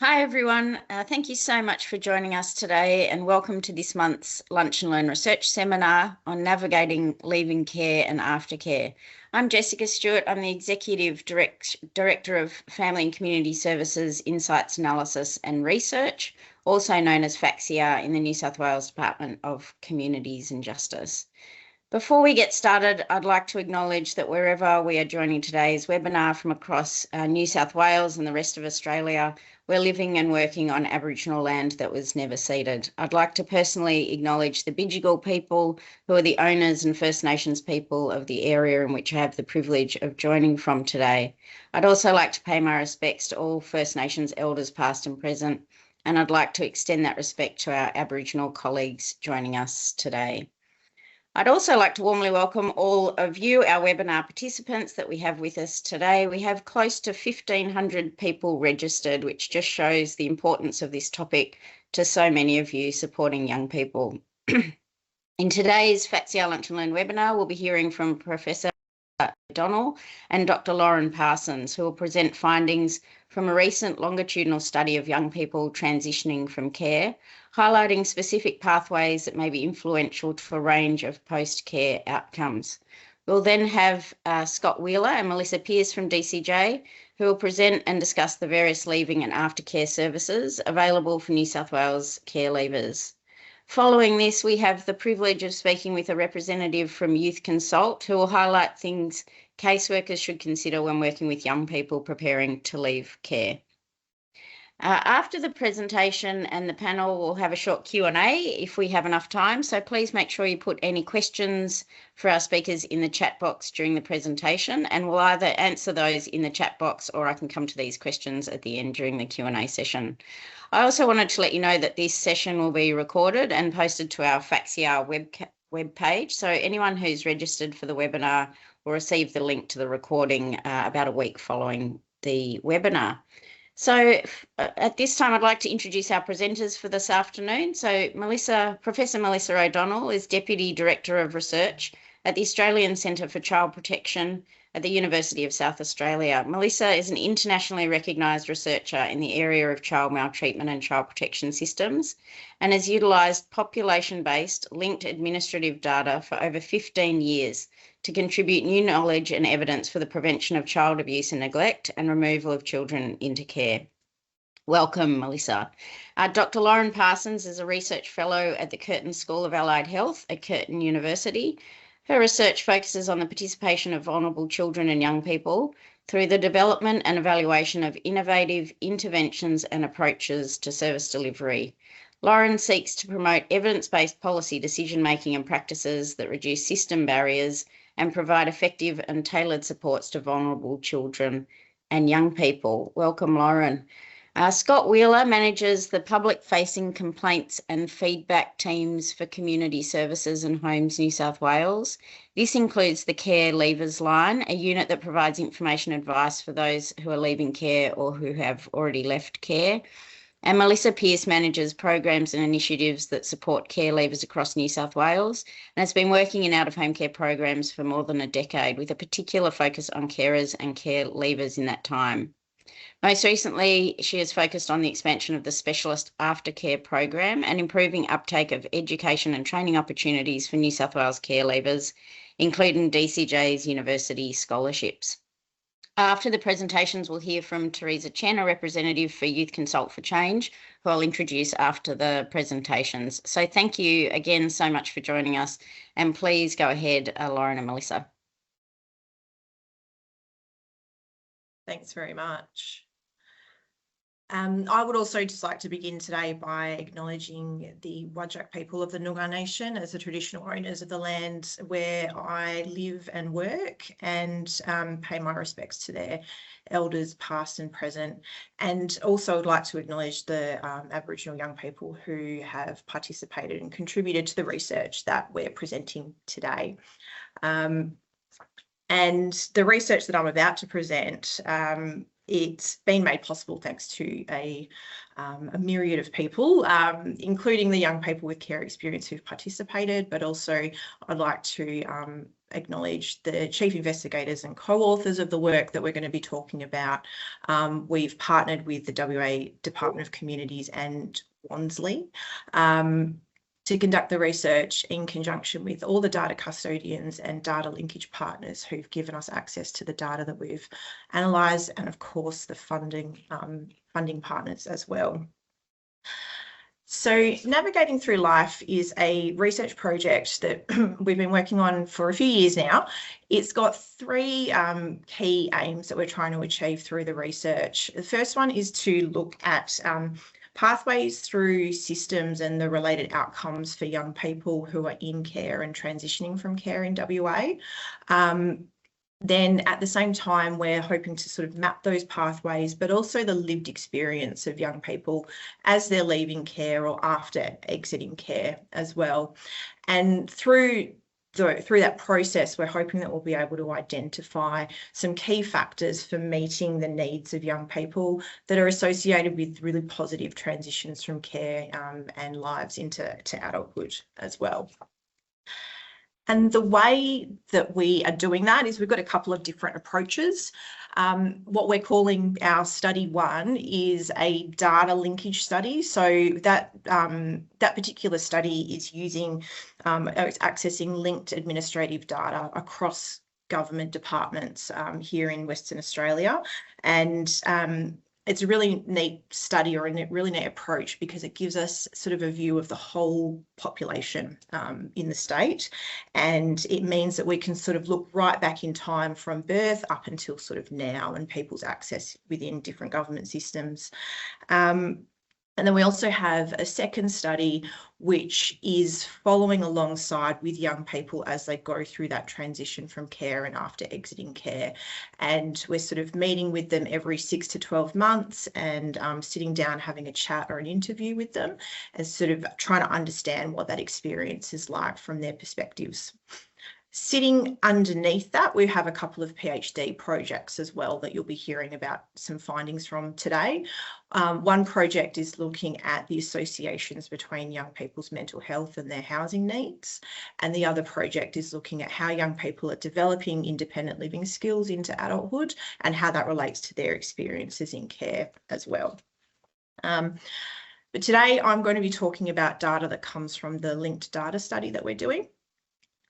Hi everyone, thank you so much for joining us today and welcome to this month's Lunch and Learn Research Seminar on navigating leaving care and aftercare. I'm Jessica Stewart, I'm the Executive Director of Family and Community Services, Insights Analysis and Research, also known as FACSIAR in the New South Wales Department of Communities and Justice. Before we get started, I'd like to acknowledge that wherever we are joining today's webinar from across New South Wales and the rest of Australia, we're living and working on Aboriginal land that was never ceded. I'd like to personally acknowledge the Bidjigal people, who are the owners and First Nations people of the area in which I have the privilege of joining from today. I'd also like to pay my respects to all First Nations elders past and present, and I'd like to extend that respect to our Aboriginal colleagues joining us today. I'd also like to warmly welcome all of you, our webinar participants that we have with us today. We have close to 1,500 people registered, which just shows the importance of this topic to so many of you supporting young people. In today's FACSIAR Lunch and Learn webinar, we'll be hearing from Professor O'Donnell and Dr. Lauren Parsons, who will present findings from a recent longitudinal study of young people transitioning from care, highlighting specific pathways that may be influential to a range of post-care outcomes. We'll then have Scott Wheeler and Melissa Pearce from DCJ, who will present and discuss the various leaving and aftercare services available for New South Wales care leavers. Following this, we have the privilege of speaking with a representative from Youth Consult, who will highlight things caseworkers should consider when working with young people preparing to leave care. After the presentation and the panel, we'll have a short Q&A if we have enough time. So please make sure you put any questions for our speakers in the chat box during the presentation, and we'll either answer those in the chat box or I can come to these questions at the end during the Q&A session. I also wanted to let you know that this session will be recorded and posted to our FACSIAR web page. So anyone who's registered for the webinar will receive the link to the recording about a week following the webinar. So at this time, I'd like to introduce our presenters for this afternoon. So Professor Melissa O'Donnell is Deputy Director of Research at the Australian Centre for Child Protection at the University of South Australia. Melissa is an internationally recognised researcher in the area of child maltreatment and child protection systems and has utilised population-based linked administrative data for over 15 years to contribute new knowledge and evidence for the prevention of child abuse and neglect and removal of children into care. Welcome, Melissa. Dr. Lauren Parsons is a research fellow at the Curtin School of Allied Health at Curtin University. Her research focuses on the participation of vulnerable children and young people through the development and evaluation of innovative interventions and approaches to service delivery. Lauren seeks to promote evidence-based policy decision-making and practices that reduce system barriers and provide effective and tailored supports to vulnerable children and young people. Welcome, Lauren. Scott Wheeler manages the public-facing complaints and feedback teams for Community Services and Homes New South Wales. This includes the Care Leavers Line, a unit that provides information and advice for those who are leaving care or who have already left care. And Melissa Pearce manages programs and initiatives that support care leavers across New South Wales and has been working in out-of-home care programs for more than a decade, with a particular focus on carers and care leavers in that time. Most recently, she has focused on the expansion of the specialist aftercare program and improving uptake of education and training opportunities for New South Wales care leavers, including DCJ's university scholarships. After the presentations, we'll hear from Teresa Chen, a representative for Youth Consult for Change, who I'll introduce after the presentations. So thank you again so much for joining us, and please go ahead, Lauren and Melissa. Thanks very much. I would also just like to begin today by acknowledging the Whadjuk people of the Noongar Nation as the traditional owners of the land where I live and work, and pay my respects to their elders past and present. And also would like to acknowledge the Aboriginal young people who have participated and contributed to the research that we're presenting today. And the research that I'm about to present, it's been made possible thanks to a myriad of people, including the young people with care experience who've participated, but also I'd like to acknowledge the chief investigators and co-authors of the work that we're going to be talking about. We've partnered with the WA Department of Communities and Wansley to conduct the research in conjunction with all the data custodians and data linkage partners who've given us access to the data that we've analysed, and of course the funding partners as well. So Navigating Through Life is a research project that we've been working on for a few years now. It's got three key aims that we're trying to achieve through the research. The first one is to look at pathways through systems and the related outcomes for young people who are in care and transitioning from care in WA. Then at the same time, we're hoping to sort of map those pathways, but also the lived experience of young people as they're leaving care or after exiting care as well. And through that process, we're hoping that we'll be able to identify some key factors for meeting the needs of young people that are associated with really positive transitions from care and lives into adulthood as well. And the way that we are doing that is we've got a couple of different approaches. What we're calling our study one is a data linkage study. So that particular study is using, it's accessing linked administrative data across government departments here in Western Australia. And it's a really neat study, or a really neat approach, because it gives us sort of a view of the whole population in the state. And it means that we can sort of look right back in time from birth up until sort of now and people's access within different government systems. And then we also have a second study, which is following alongside with young people as they go through that transition from care and after exiting care. And we're sort of meeting with them every 6 to 12 months and sitting down, having a chat or an interview with them, and sort of trying to understand what that experience is like from their perspectives. Sitting underneath that, we have a couple of PhD projects as well that you'll be hearing about some findings from today. One project is looking at the associations between young people's mental health and their housing needs. And the other project is looking at how young people are developing independent living skills into adulthood and how that relates to their experiences in care as well. But today I'm going to be talking about data that comes from the linked data study that we're doing.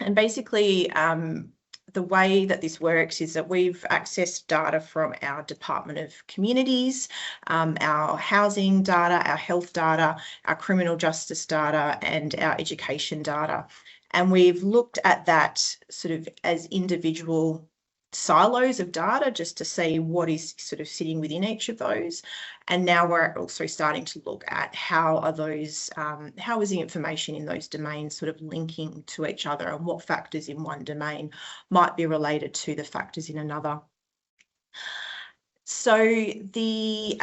And basically, the way that this works is that we've accessed data from our Department of Communities, our housing data, our health data, our criminal justice data, and our education data. And we've looked at that sort of as individual silos of data just to see what is sort of sitting within each of those. And now we're also starting to look at how are those, how is the information in those domains sort of linking to each other, and what factors in one domain might be related to the factors in another. So the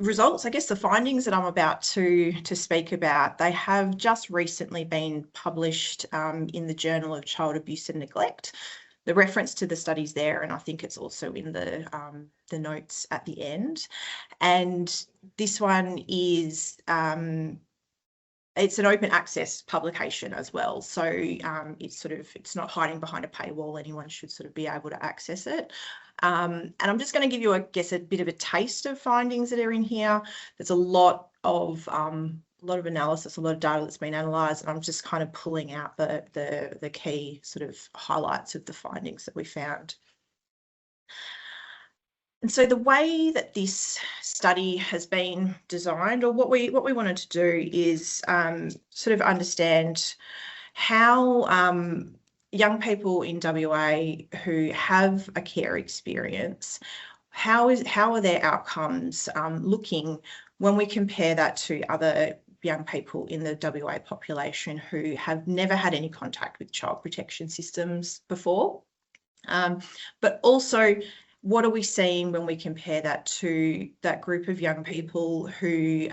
results, I guess the findings that I'm about to speak about, they have just recently been published in the Journal of Child Abuse and Neglect. The reference to the studies there, and I think it's also in the notes at the end. And this one is it's an open access publication as well, so it's not hiding behind a paywall. Anyone should sort of be able to access it. And I'm just going to give you, I guess, a bit of a taste of findings that are in here. There's a lot of analysis, a lot of data that's been analysed, and I'm just kind of pulling out the key sort of highlights of the findings that we found. And so the way that this study has been designed, or what we wanted to do, is sort of understand how young people in WA who have a care experience, how are their outcomes looking when we compare that to other young people in the WA population who have never had any contact with child protection systems before. But also, what are we seeing when we compare that to that group of young people who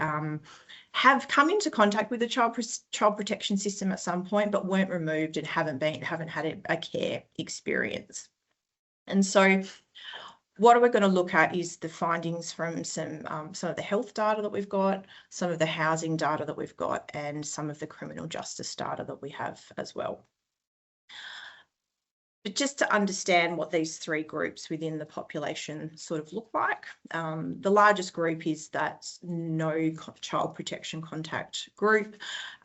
have come into contact with the child protection system at some point, but weren't removed and haven't had a care experience. And so what we're going to look at is the findings from some of the health data that we've got, some of the housing data that we've got, and some of the criminal justice data that we have as well. But just to understand what these three groups within the population sort of look like, the largest group is that no child protection contact group,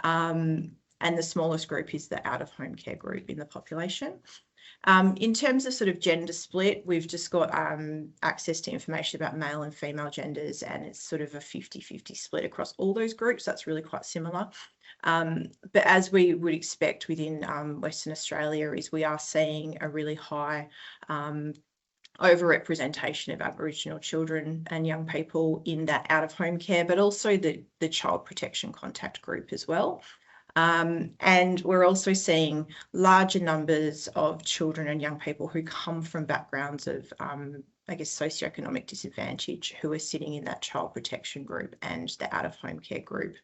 and the smallest group is the out-of-home care group in the population. In terms of sort of gender split, we've just got access to information about male and female genders, and it's sort of a 50-50 split across all those groups. That's really quite similar. But as we would expect within Western Australia, is we are seeing a really high overrepresentation of Aboriginal children and young people in that out-of-home care, but also the child protection contact group as well. And we're also seeing larger numbers of children and young people who come from backgrounds of, I guess, socioeconomic disadvantage, who are sitting in that child protection group and the out-of-home care group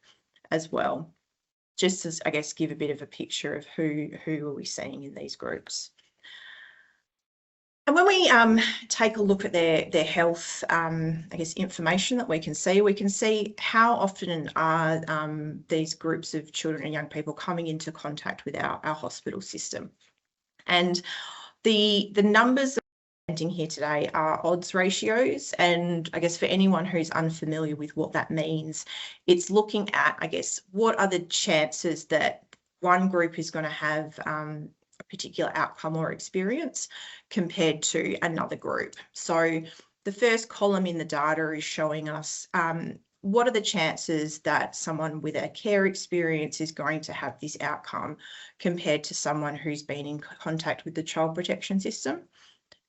as well. Just to, I guess, give a bit of a picture of who are we seeing in these groups. And when we take a look at their health, I guess, information that we can see how often are these groups of children and young people coming into contact with our hospital system. And the numbers that we're presenting here today are odds ratios. And I guess for anyone who's unfamiliar with what that means, it's looking at, I guess, what are the chances that one group is going to have a particular outcome or experience compared to another group. So the first column in the data is showing us what are the chances that someone with a care experience is going to have this outcome compared to someone who's been in contact with the child protection system.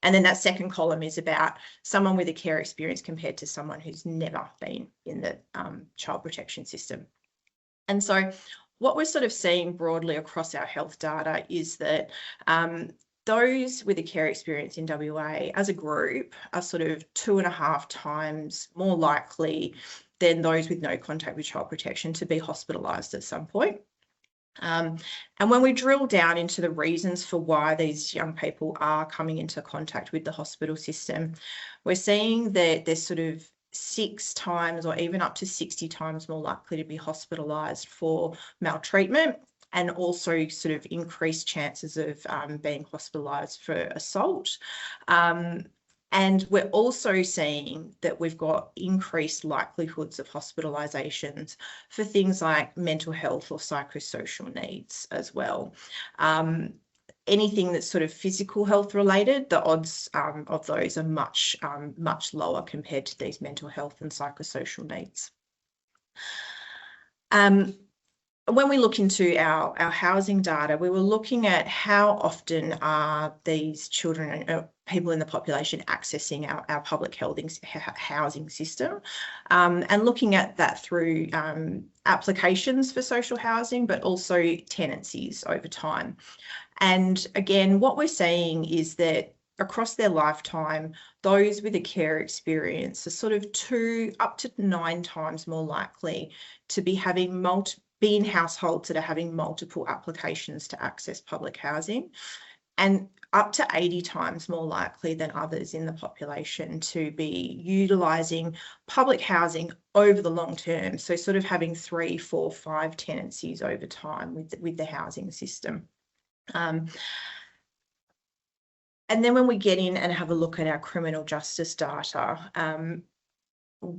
And then that second column is about someone with a care experience compared to someone who's never been in the child protection system. And so what we're sort of seeing broadly across our health data is that those with a care experience in WA as a group are sort of 2.5 times more likely than those with no contact with child protection to be hospitalised at some point. And when we drill down into the reasons for why these young people are coming into contact with the hospital system, we're seeing that there's sort of 6 times or even up to 60 times more likely to be hospitalised for maltreatment, and also sort of increased chances of being hospitalised for assault. And we're also seeing that we've got increased likelihoods of hospitalisations for things like mental health or psychosocial needs as well. Anything that's sort of physical health related, the odds of those are much lower compared to these mental health and psychosocial needs. When we look into our housing data, we were looking at how often are these children and people in the population accessing our public housing system, and looking at that through applications for social housing, but also tenancies over time. And again, what we're seeing is that across their lifetime, those with a care experience are sort of 2 up to 9 times more likely to be having be in households that are having multiple applications to access public housing, and up to 80 times more likely than others in the population to be utilising public housing over the long term. So sort of having 3, 4, 5 tenancies over time with the housing system. And then when we get in and have a look at our criminal justice data,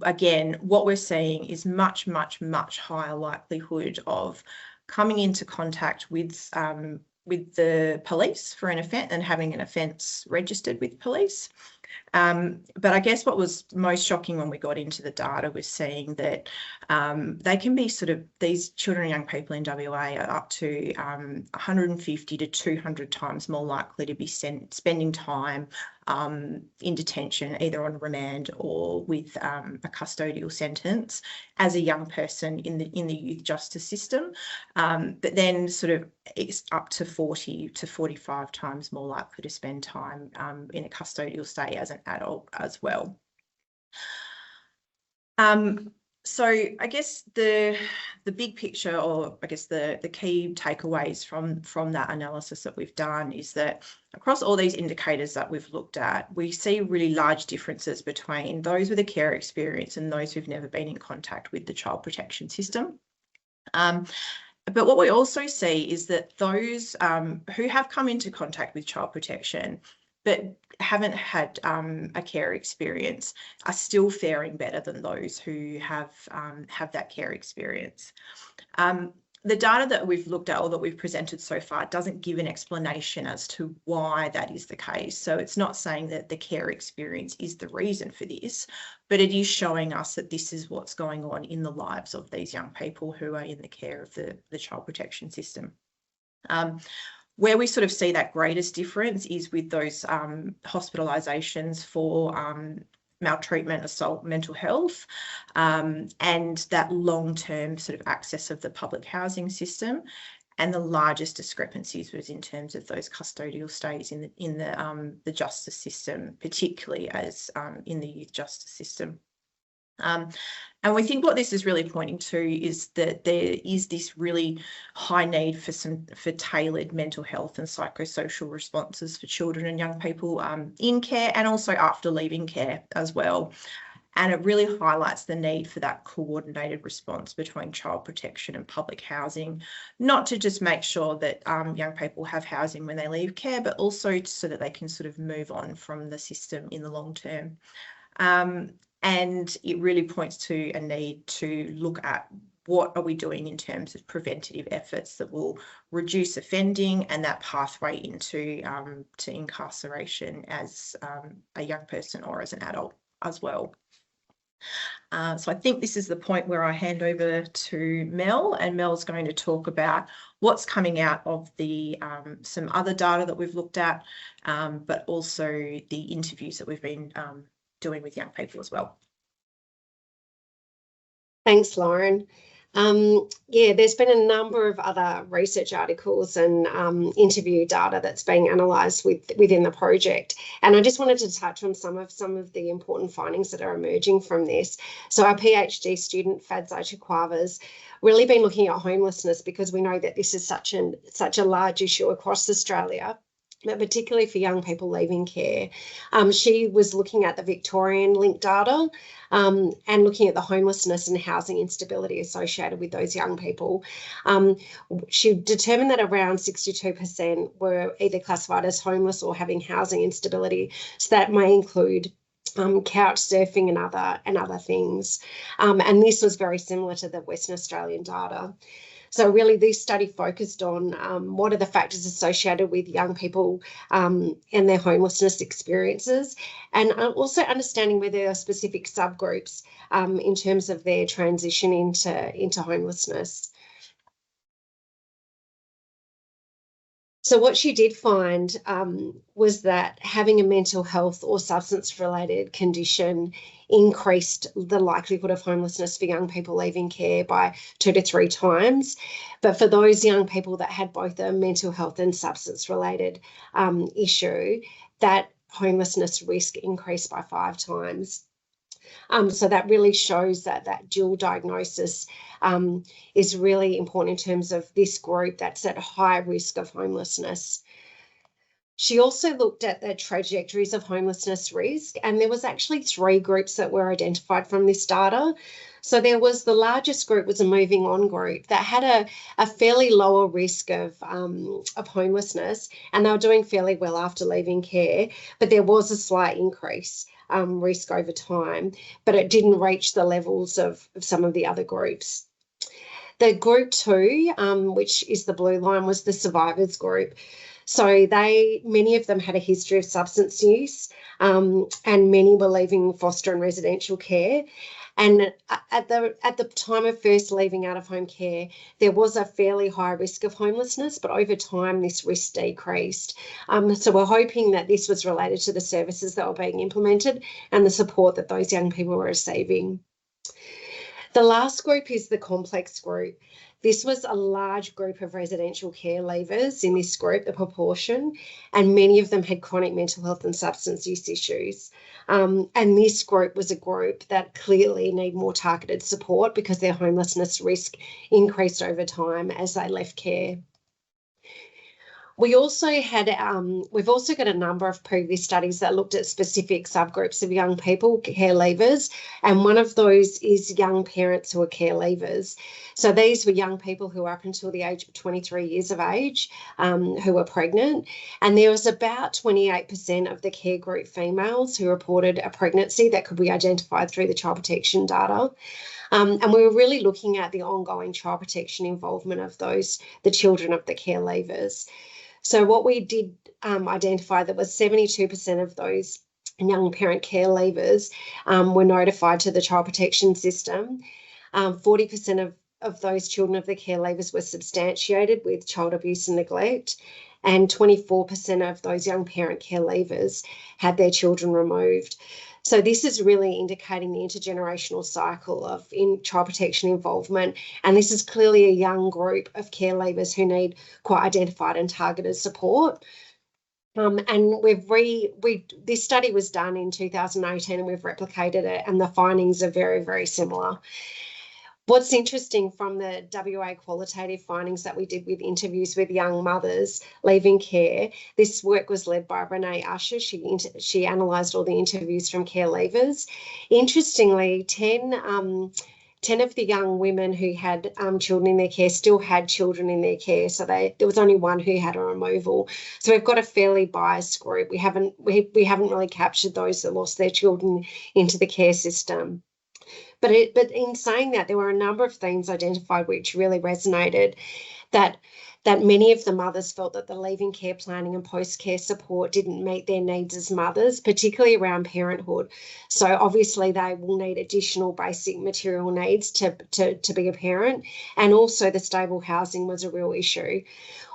again, what we're seeing is much higher likelihood of coming into contact with the police for an offence and having an offence registered with police. But I guess what was most shocking when we got into the data was seeing that they can be sort of, these children and young people in WA are up to 150 to 200 times more likely to be spending time in detention, either on remand or with a custodial sentence as a young person in the youth justice system. But then sort of it's up to 40 to 45 times more likely to spend time in a custodial stay as an adult as well. So I guess the big picture, or I guess the key takeaways from that analysis that we've done, is that across all these indicators that we've looked at, we see really large differences between those with a care experience and those who've never been in contact with the child protection system. But what we also see is that those who have come into contact with child protection but haven't had a care experience are still faring better than those who have that care experience. The data that we've looked at or that we've presented so far doesn't give an explanation as to why that is the case. So it's not saying that the care experience is the reason for this, but it is showing us that this is what's going on in the lives of these young people who are in the care of the child protection system. Where we sort of see that greatest difference is with those hospitalisations for maltreatment, assault, mental health, and that long-term sort of access of the public housing system. And the largest discrepancies was in terms of those custodial stays in the justice system, particularly as in the youth justice system. And we think what this is really pointing to is that there is this really high need for tailored mental health and psychosocial responses for children and young people in care and also after leaving care as well. And it really highlights the need for that coordinated response between child protection and public housing, not to just make sure that young people have housing when they leave care, but also so that they can sort of move on from the system in the long term. And it really points to a need to look at what are we doing in terms of preventative efforts that will reduce offending and that pathway into to incarceration as a young person or as an adult as well. So I think this is the point where I hand over to Mel, and Mel's going to talk about what's coming out of the some other data that we've looked at, but also the interviews that we've been doing with young people as well. Thanks, Lauren. Yeah, there's been a number of other research articles and interview data that's being analysed within the project, and I just wanted to touch on some of the important findings that are emerging from this. So our PhD student Fadza Chikwava's really been looking at homelessness because we know that this is such a large issue across Australia, but particularly for young people leaving care. She was looking at the Victorian linked data and looking at the homelessness and housing instability associated with those young people. She determined that around 62% were either classified as homeless or having housing instability. So that may include couch surfing and other things. And this was very similar to the Western Australian data. So really this study focused on what are the factors associated with young people and their homelessness experiences, and also understanding whether there are specific subgroups in terms of their transition into homelessness. So what she did find was that having a mental health or substance-related condition increased the likelihood of homelessness for young people leaving care by 2 to 3 times. But for those young people that had both a mental health and substance-related issue, that homelessness risk increased by 5 times. So that really shows that dual diagnosis is really important in terms of this group that's at high risk of homelessness. She also looked at the trajectories of homelessness risk, and there was actually 3 groups that were identified from this data. So there was the largest group was a moving on group that had a fairly lower risk of homelessness, and they were doing fairly well after leaving care, but there was a slight increase risk over time, but it didn't reach the levels of some of the other groups. The group 2, which is the blue line, was the survivors group. So many of them had a history of substance use, and many were leaving foster and residential care. And at the time of first leaving out of home care, there was a fairly high risk of homelessness, but over time this risk decreased. So we're hoping that this was related to the services that were being implemented and the support that those young people were receiving. The last group is the complex group. This was a large group of residential care leavers in this group, the proportion, and many of them had chronic mental health and substance use issues. And this group was a group that clearly need more targeted support because their homelessness risk increased over time as they left care. We also had, we've also got a number of previous studies that looked at specific subgroups of young people, care leavers, and one of those is young parents who are care leavers. So these were young people who were up until the age of 23 years of age, who were pregnant, and there was about 28% of the care group females who reported a pregnancy that could be identified through the child protection data. And we were really looking at the ongoing child protection involvement of the children of the care leavers. So what we did identify that was 72% of those young parent care leavers were notified to the child protection system. 40% of those children of the care leavers were substantiated with child abuse and neglect, and 24% of those young parent care leavers had their children removed. So this is really indicating the intergenerational cycle of child protection involvement, and this is clearly a young group of care leavers who need quite identified and targeted support. And this study was done in 2018, and we've replicated it, and the findings are very, very similar. What's interesting from the WA qualitative findings that we did with interviews with young mothers leaving care, this work was led by Renee Usher. She analysed all the interviews from care leavers. Interestingly, 10 of the young women who had children in their care still had children in their care. So there was only one who had a removal. So we've got a fairly biased group. We haven't really captured those that lost their children into the care system. But in saying that, there were a number of themes identified which really resonated, that many of the mothers felt that the leaving care planning and post-care support didn't meet their needs as mothers, particularly around parenthood. So obviously they will need additional basic material needs to be a parent, and also the stable housing was a real issue.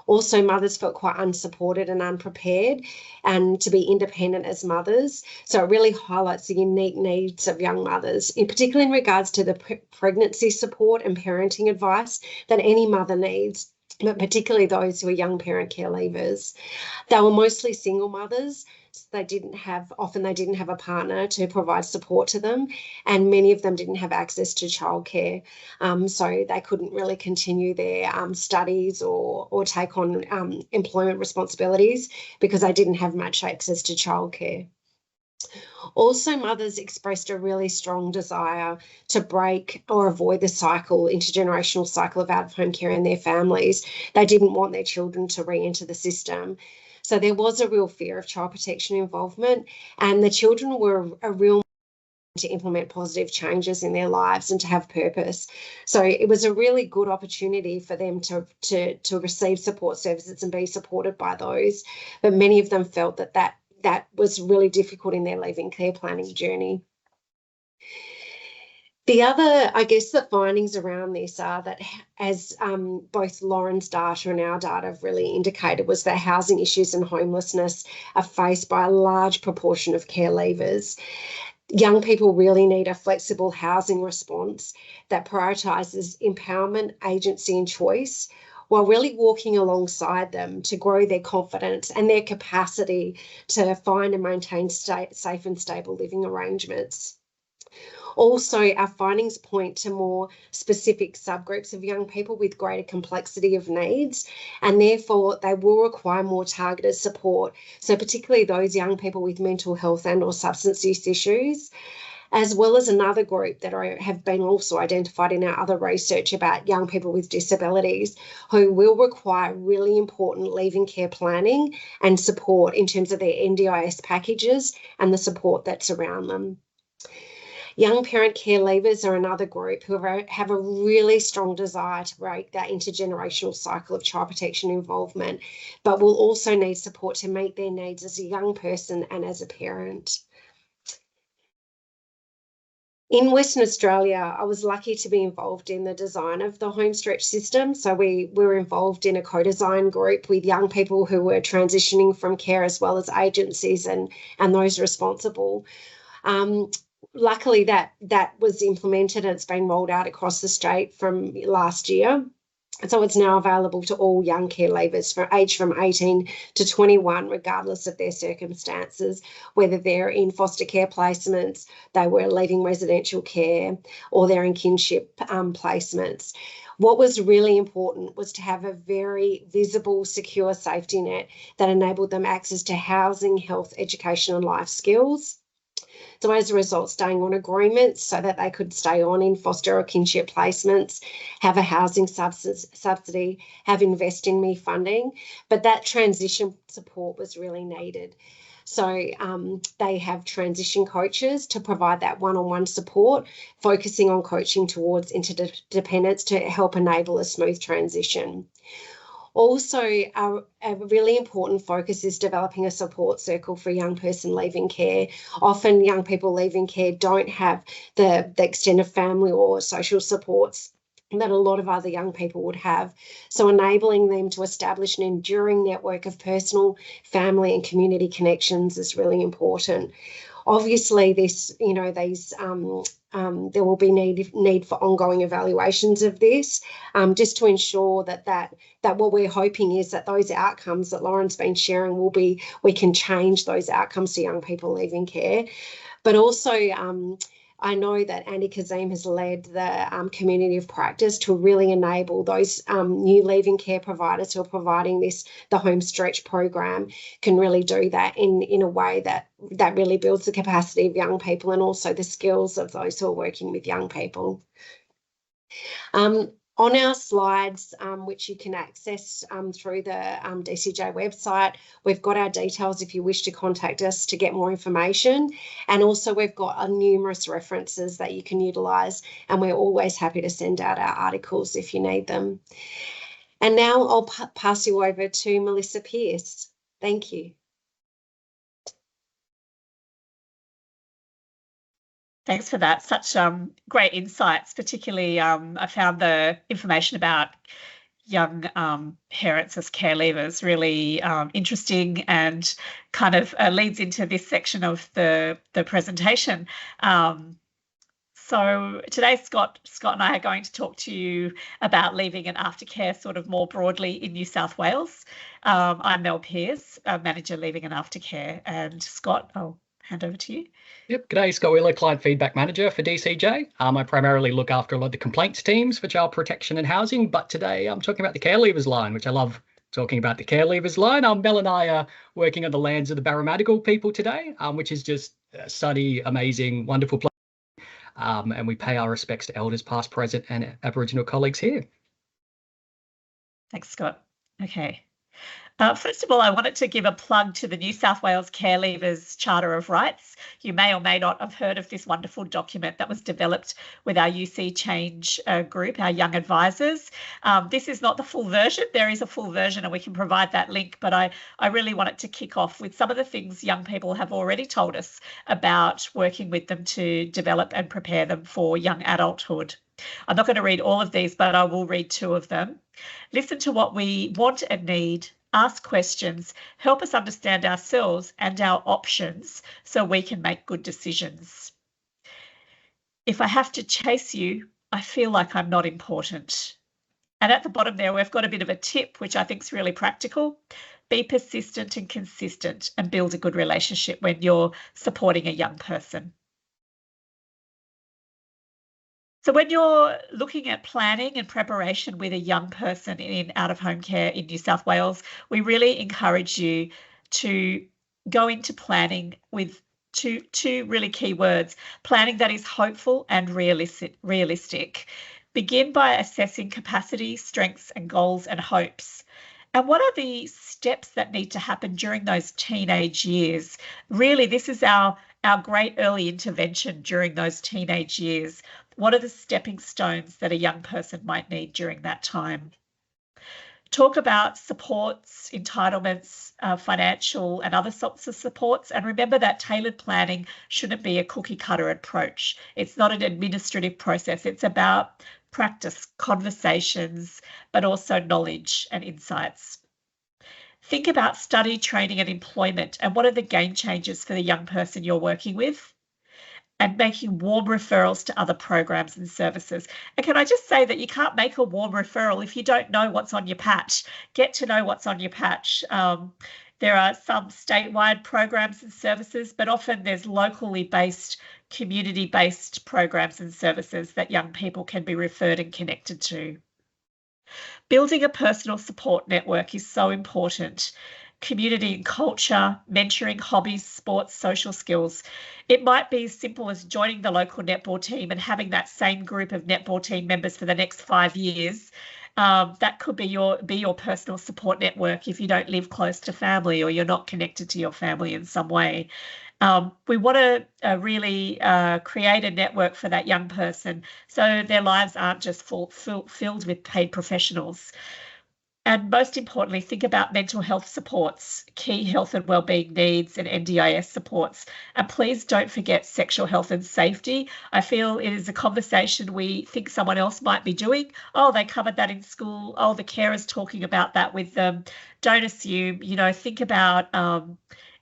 Also, mothers felt quite unsupported and unprepared and to be independent as mothers. So it really highlights the unique needs of young mothers, particularly in regards to the pregnancy support and parenting advice that any mother needs, but particularly those who are young parent care leavers. They were mostly single mothers. They didn't have a partner to provide support to them, and many of them didn't have access to childcare, so they couldn't really continue their studies or take on employment responsibilities because they didn't have much access to childcare. Also, mothers expressed a really strong desire to break or avoid the intergenerational cycle of out-of-home care in their families. They didn't want their children to re-enter the system. So there was a real fear of child protection involvement, and the children were a real to implement positive changes in their lives and to have purpose. So it was a really good opportunity for them to receive support services and be supported by those. But many of them felt that was really difficult in their leaving care planning journey. The other, I guess, the findings around this are that, as both Lauren's data and our data have really indicated, was that housing issues and homelessness are faced by a large proportion of care leavers. Young people really need a flexible housing response that prioritises empowerment, agency and choice, while really walking alongside them to grow their confidence and their capacity to find and maintain safe and stable living arrangements. Also, our findings point to more specific subgroups of young people with greater complexity of needs, and therefore they will require more targeted support. So particularly those young people with mental health and or substance use issues, as well as another group that have been also identified in our other research about young people with disabilities who will require really important leaving care planning and support in terms of their NDIS packages and the support that's around them. Young parent care leavers are another group who have a really strong desire to break that intergenerational cycle of child protection involvement, but will also need support to meet their needs as a young person and as a parent. In Western Australia, I was lucky to be involved in the design of the home stretch system. So we were involved in a co-design group with young people who were transitioning from care, as well as agencies and those responsible. Luckily, that was implemented and it's been rolled out across the state from last year. So it's now available to all young care leavers aged from 18 to 21, regardless of their circumstances, whether they're in foster care placements, they were leaving residential care, or they're in kinship placements. What was really important was to have a very visible, secure safety net that enabled them access to housing, health, education, and life skills. So as a result, staying on agreements so that they could stay on in foster or kinship placements, have a housing subsidy, have Invest in Me funding. But that transition support was really needed. So they have transition coaches to provide that one-on-one support, focusing on coaching towards interdependence to help enable a smooth transition. Also, a really important focus is developing a support circle for a young person leaving care. Often young people leaving care don't have the extended family or social supports that a lot of other young people would have. So enabling them to establish an enduring network of personal, family and community connections is really important. Obviously, there will be need for ongoing evaluations of this, just to ensure that what we're hoping is that those outcomes that Lauren's been sharing we can change those outcomes to young people leaving care. But also, I know that Andy Kazim has led the community of practice to really enable those new leaving care providers who are providing the home stretch program can really do that in a way that really builds the capacity of young people and also the skills of those who are working with young people. On our slides, which you can access through the DCJ website, we've got our details if you wish to contact us to get more information. And also we've got numerous references that you can utilise, and we're always happy to send out our articles if you need them. And now I'll pass you over to Melissa Pearce. Thank you. Thanks for that. Such great insights, particularly I found the information about young parents as care leavers really interesting and kind of leads into this section of the presentation. So today, Scott and I are going to talk to you about leaving and aftercare sort of more broadly in New South Wales. I'm Mel Pearce, Manager Leaving and Aftercare, and Scott, I'll hand over to you. Yep, g'day, Scott Wheeler, Client Feedback Manager for DCJ. I primarily look after a lot of the complaints teams for child protection and housing, but today I'm talking about the care leavers line, which I love talking about the care leavers line. Mel and I are working on the lands of the Barramadigal people today, which is just a sunny, amazing, wonderful place. And we pay our respects to elders past, present and Aboriginal colleagues here. Thanks, Scott. Okay. First of all, I wanted to give a plug to the New South Wales Care Leavers Charter of Rights. You may or may not have heard of this wonderful document that was developed with our UC Change group, our young advisors. This is not the full version. There is a full version and we can provide that link, but I really wanted to kick off with some of the things young people have already told us about working with them to develop and prepare them for young adulthood. I'm not going to read all of these, but I will read two of them. Listen to what we want and need. Ask questions, help us understand ourselves and our options so we can make good decisions. If I have to chase you, I feel like I'm not important. And at the bottom there, we've got a bit of a tip, which I think is really practical. Be persistent and consistent and build a good relationship when you're supporting a young person. So when you're looking at planning and preparation with a young person in out-of-home care in New South Wales, we really encourage you to go into planning with two really key words, planning that is hopeful and realistic. Begin by assessing capacity, strengths and goals and hopes. And what are the steps that need to happen during those teenage years? Really, this is our great early intervention during those teenage years. What are the stepping stones that a young person might need during that time? Talk about supports, entitlements, financial and other sorts of supports. And remember that tailored planning shouldn't be a cookie cutter approach. It's not an administrative process. It's about practice, conversations, but also knowledge and insights. Think about study, training and employment and what are the game changers for the young person you're working with, and making warm referrals to other programs and services. And can I just say that you can't make a warm referral if you don't know what's on your patch. Get to know what's on your patch. There are some statewide programs and services, but often there's locally based, community-based programs and services that young people can be referred and connected to. Building a personal support network is so important. Community and culture, mentoring, hobbies, sports, social skills. It might be as simple as joining the local netball team and having that same group of netball team members for the next 5 years. That could be your personal support network if you don't live close to family or you're not connected to your family in some way. We want to really create a network for that young person so their lives aren't just filled with paid professionals. And most importantly, think about mental health supports, key health and wellbeing needs, and NDIS supports. And please don't forget sexual health and safety. I feel it is a conversation we think someone else might be doing. Oh, they covered that in school. Oh, the carer's talking about that with them. Don't assume, think about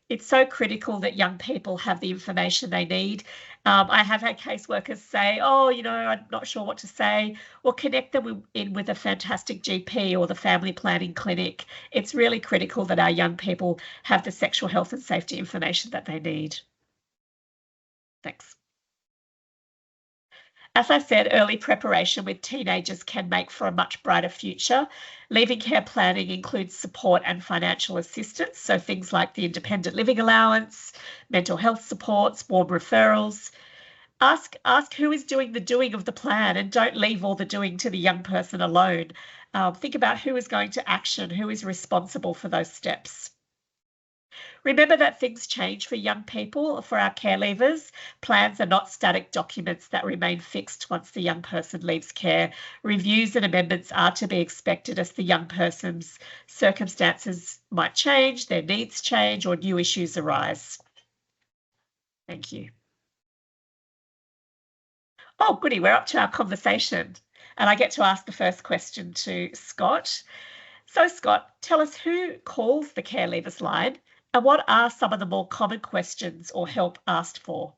it's so critical that young people have the information they need. I have had caseworkers say, oh, I'm not sure what to say. Well, connect them in with a fantastic GP or the family planning clinic. It's really critical that our young people have the sexual health and safety information that they need. Thanks. As I said, early preparation with teenagers can make for a much brighter future. Leaving care planning includes support and financial assistance, so things like the independent living allowance, mental health supports, warm referrals. Ask who is doing the doing of the plan, and don't leave all the doing to the young person alone. Think about who is going to action, who is responsible for those steps. Remember that things change for young people, for our care leavers. Plans are not static documents that remain fixed once the young person leaves care. Reviews and amendments are to be expected as the young person's circumstances might change, their needs change, or new issues arise. Thank you. Oh, goody, we're up to our conversation. And I get to ask the first question to Scott. So, Scott, tell us who calls the Care Leavers line and what are some of the more common questions or help asked for?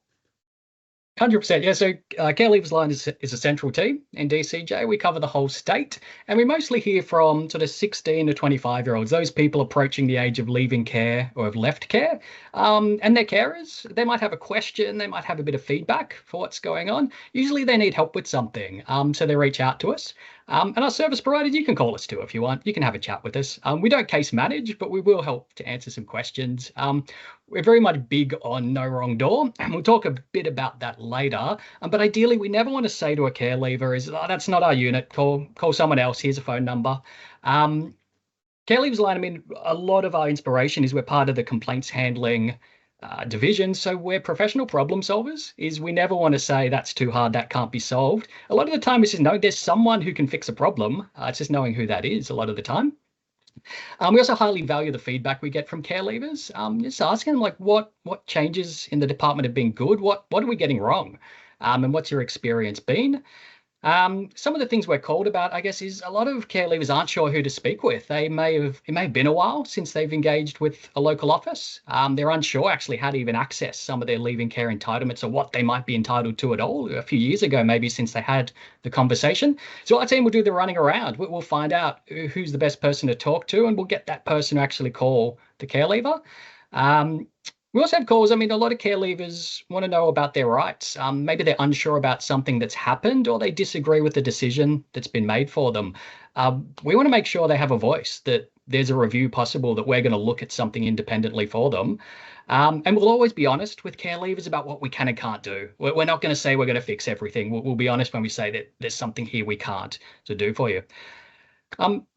100%. Yeah, so Care Leavers Line is a central team in DCJ. We cover the whole state, and we mostly hear from sort of 16 to 25-year-olds, those people approaching the age of leaving care or have left care, and their carers. They might have a question, they might have a bit of feedback for what's going on. Usually they need help with something, so they reach out to us. And our service providers, you can call us too if you want. You can have a chat with us. We don't case manage, but we will help to answer some questions. We're very much big on no wrong door, and we'll talk a bit about that later. But ideally, we never want to say to a care leaver is, oh, that's not our unit, call someone else, here's a phone number. Care Leavers Line, I mean, a lot of our inspiration is we're part of the complaints handling division, so we're professional problem solvers. Is we never want to say that's too hard, that can't be solved. A lot of the time it's just no, there's someone who can fix a problem. It's just knowing who that is a lot of the time. We also highly value the feedback we get from care leavers. Just asking them, like, what changes in the department have been good? What are we getting wrong? And what's your experience been? Some of the things we're called about, I guess, is a lot of care leavers aren't sure who to speak with. It may have been a while since they've engaged with a local office. They're unsure actually how to even access some of their leaving care entitlements or what they might be entitled to at all. A few years ago, maybe, since they had the conversation. So our team will do the running around. We'll find out who's the best person to talk to, and we'll get that person to actually call the care leaver. We also have calls. I mean, a lot of care leavers want to know about their rights. Maybe they're unsure about something that's happened, or they disagree with the decision that's been made for them. We want to make sure they have a voice, that there's a review possible, that we're going to look at something independently for them. And we'll always be honest with care leavers about what we can and can't do. We're not going to say we're going to fix everything. We'll be honest when we say that there's something here we can't to do for you.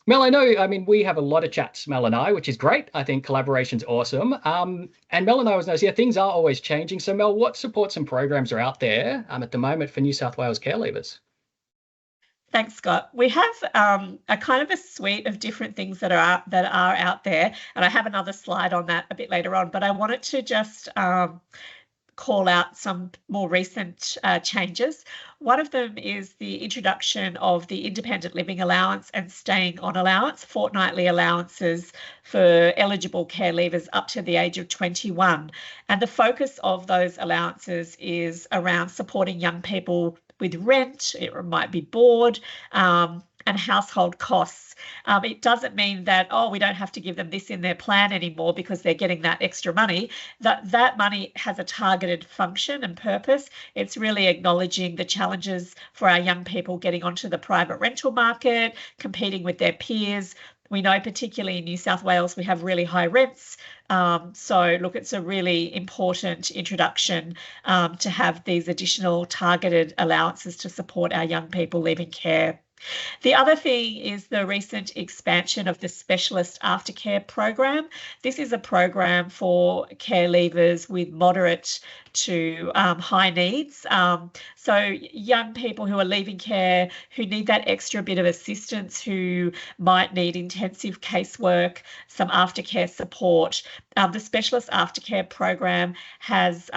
Mel, I mean, we have a lot of chats, Mel and I, which is great. I think collaboration's awesome. And Mel and I always know, yeah, things are always changing. So Mel, what supports and programs are out there at the moment for New South Wales care leavers? Thanks, Scott. We have a kind of a suite of different things that are out there, and I have another slide on that a bit later on, but I wanted to just call out some more recent changes. One of them is the introduction of the independent living allowance and staying on allowance, fortnightly allowances for eligible care leavers up to the age of 21. And the focus of those allowances is around supporting young people with rent, it might be board, and and household costs. It doesn't mean that, oh, we don't have to give them this in their plan anymore because they're getting that extra money. That money has a targeted function and purpose. It's really acknowledging the challenges for our young people getting onto the private rental market, competing with their peers. We know particularly in New South Wales, we have really high rents. So look, it's a really important introduction to have these additional targeted allowances to support our young people leaving care. The other thing is the recent expansion of the specialist aftercare program. This is a program for care leavers with moderate to high needs. So young people who are leaving care, who need that extra bit of assistance, who might need intensive casework, some aftercare support. The specialist aftercare program has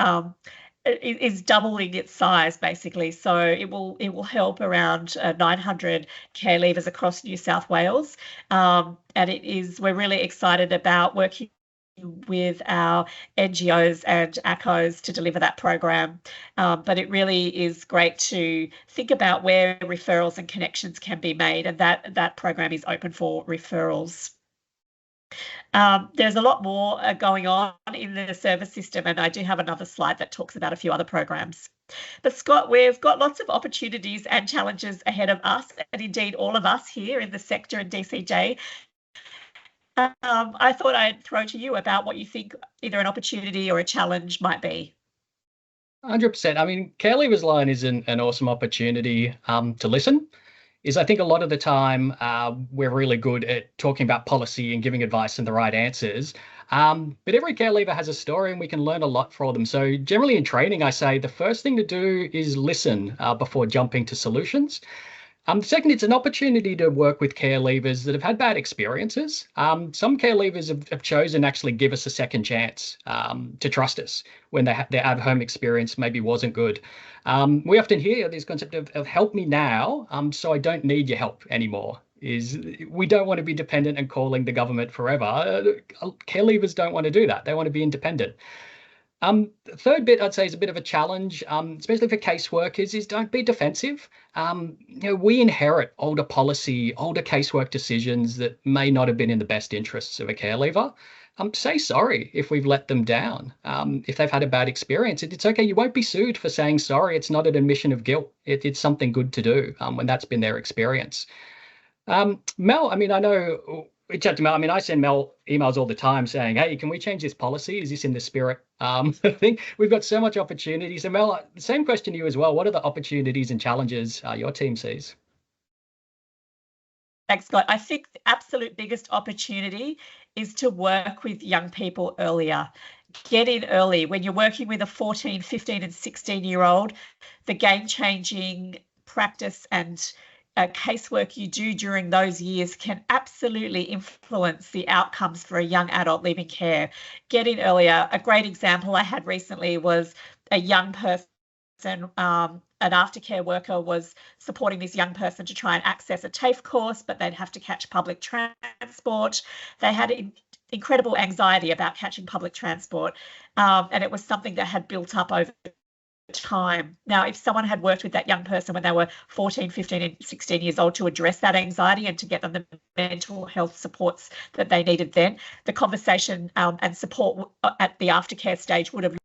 is doubling its size basically, so it will help around 900 care leavers across New South Wales, and we're really excited about working with our NGOs and ACOs to deliver that program, but it really is great to think about where referrals and connections can be made, and that program is open for referrals. There's a lot more going on in the service system, and I do have another slide that talks about a few other programs. But Scott, we've got lots of opportunities and challenges ahead of us, and indeed all of us here in the sector in DCJ. I thought I'd throw to you about what you think either an opportunity or a challenge might be. 100%. I mean, Care Leavers Line is an awesome opportunity to listen. I think a lot of the time we're really good at talking about policy and giving advice and the right answers. But every care leaver has a story and we can learn a lot from them. So generally in training, I say the first thing to do is listen before jumping to solutions. Second, it's an opportunity to work with care leavers that have had bad experiences. Some care leavers have chosen to actually give us a second chance to trust us when their at-home experience maybe wasn't good. We often hear this concept of help me now, so I don't need your help anymore. We don't want to be dependent and calling the government forever. Care leavers don't want to do that. They want to be independent. The third bit I'd say is a bit of a challenge, especially for caseworkers, is don't be defensive. We inherit older policy, older casework decisions that may not have been in the best interests of a care leaver. Say sorry if we've let them down. If they've had a bad experience, it's okay. You won't be sued for saying sorry. It's not an admission of guilt. It's something good to do when that's been their experience. Mel, I mean, I know we chat to Mel. I mean, I send Mel emails all the time saying, hey, can we change this policy? Is this in the spirit? I think we've got so much opportunity. So Mel, the same question to you as well. What are the opportunities and challenges your team sees? Thanks, Scott. I think the absolute biggest opportunity is to work with young people earlier. Get in early. When you're working with a 14, 15 and 16-year-old, the game-changing practice and casework you do during those years can absolutely influence the outcomes for a young adult leaving care. Get in earlier. A great example I had recently was a young person, an aftercare worker was supporting this young person to try and access a TAFE course, but they'd have to catch public transport. They had incredible anxiety about catching public transport, and it was something that had built up over time. Now, if someone had worked with that young person when they were 14, 15 and 16 years old to address that anxiety and to get them the mental health supports that they needed then, the conversation and support at the aftercare stage would have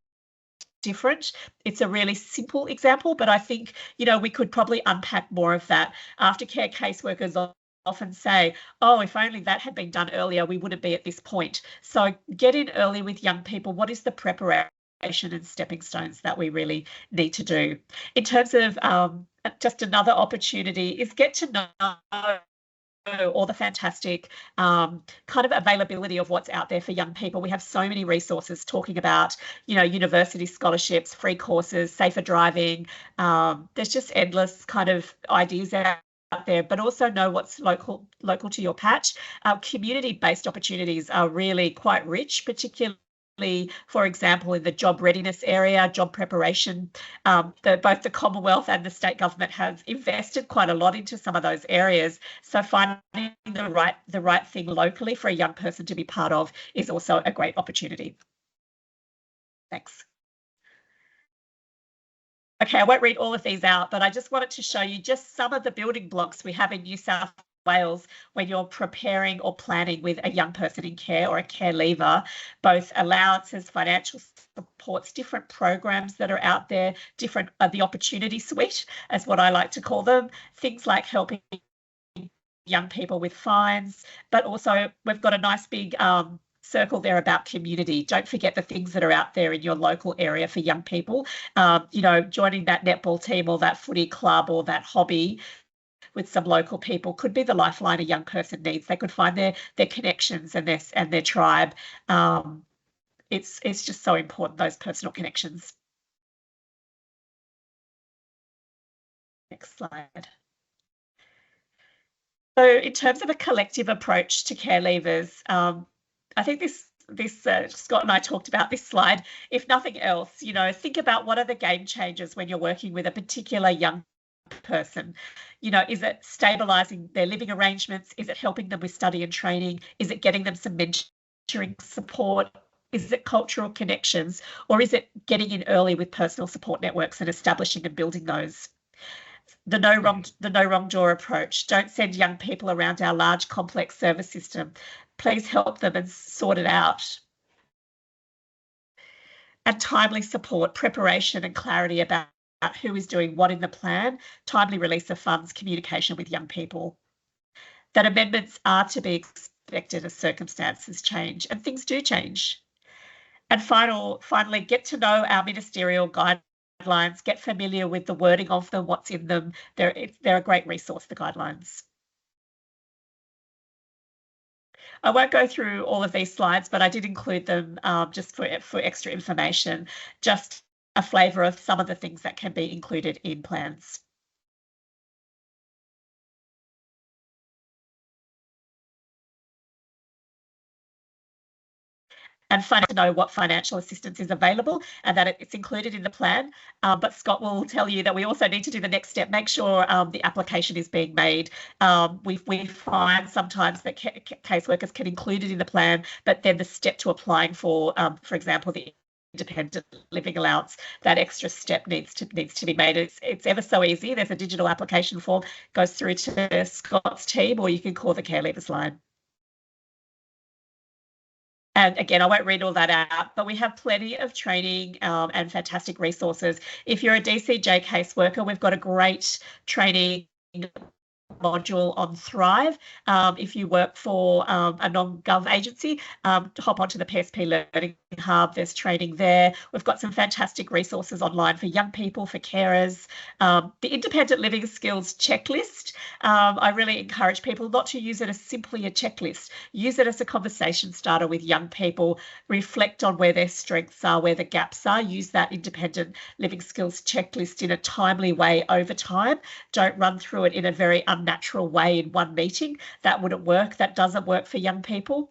different. It's a really simple example, but I think, we could probably unpack more of that. Aftercare caseworkers often say, oh, if only that had been done earlier, we wouldn't be at this point. So get in early with young people. What is the preparation and stepping stones that we really need to do? In terms of just another opportunity is get to know all the fantastic kind of availability of what's out there for young people. We have so many resources talking about, university scholarships, free courses, safer driving. There's just endless kind of ideas out there, but also know what's local to your patch. Community-based opportunities are really quite rich, particularly, for example, in the job readiness area, job preparation. Both the Commonwealth and the state government have invested quite a lot into some of those areas. So finding the right thing locally for a young person to be part of is also a great opportunity. Thanks. Okay, I won't read all of these out, but I just wanted to show you just some of the building blocks we have in New South Wales when you're preparing or planning with a young person in care or a care leaver, both allowances, financial supports, different programs that are out there, different the opportunity suite, as what I like to call them, things like helping young people with fines, but also we've got a nice big circle there about community. Don't forget the things that are out there in your local area for young people. You know, joining that netball team or that footy club or that hobby with some local people could be the lifeline a young person needs. They could find their connections and their tribe. It's just so important, those personal connections. Next slide. So in terms of a collective approach to care leavers, I think this Scott and I talked about this slide. If nothing else, you know, think about what are the game changers when you're working with a particular young person. You know, is it stabilising their living arrangements? Is it helping them with study and training? Is it getting them some mentoring support? Is it cultural connections? Or is it getting in early with personal support networks and establishing and building those? The no wrong door approach. Don't send young people around our large complex service system. Please help them and sort it out. And timely support, preparation and clarity about who is doing what in the plan, timely release of funds, communication with young people. That amendments are to be expected as circumstances change, and things do change. And finally, get to know our ministerial guidelines, get familiar with the wording of them, what's in them. They're a great resource, the guidelines. I won't go through all of these slides, but I did include them just for extra information, just a flavour of some of the things that can be included in plans. And to know what financial assistance is available and that it's included in the plan. But Scott will tell you that we also need to do the next step, make sure the application is being made. We find sometimes that caseworkers can include it in the plan, but then the step to applying for example, the independent living allowance, that extra step needs to be made. It's ever so easy. There's a digital application form, goes through to Scott's team, or you can call the Care Leavers line. And again, I won't read all that out, but we have plenty of training and fantastic resources. If you're a DCJ caseworker, we've got a great training module on Thrive. If you work for a non-gov agency, hop onto the PSP Learning Hub. There's training there. We've got some fantastic resources online for young people, for carers. The Independent Living Skills Checklist. I really encourage people not to use it as simply a checklist. Use it as a conversation starter with young people. Reflect on where their strengths are, where the gaps are. Use that Independent Living Skills Checklist in a timely way over time. Don't run through it in a very unnatural way in one meeting. That wouldn't work. That doesn't work for young people.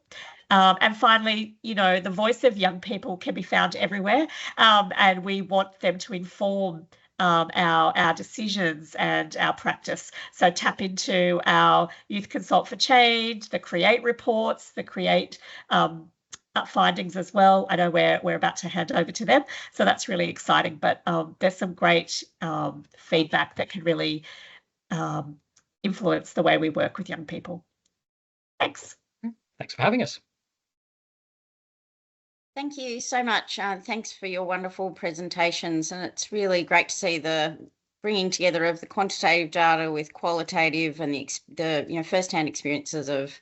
And finally, you know, the voice of young people can be found everywhere, and we want them to inform our decisions and our practice. So tap into our Youth Consult for Change, the CREATE reports, the CREATE findings as well. I know we're about to hand over to them, so that's really exciting. But there's some great feedback that can really influence the way we work with young people. Thanks. Thanks for having us. Thank you so much. Thanks for your wonderful presentations, and it's really great to see the bringing together of the quantitative data with qualitative and the first-hand experiences of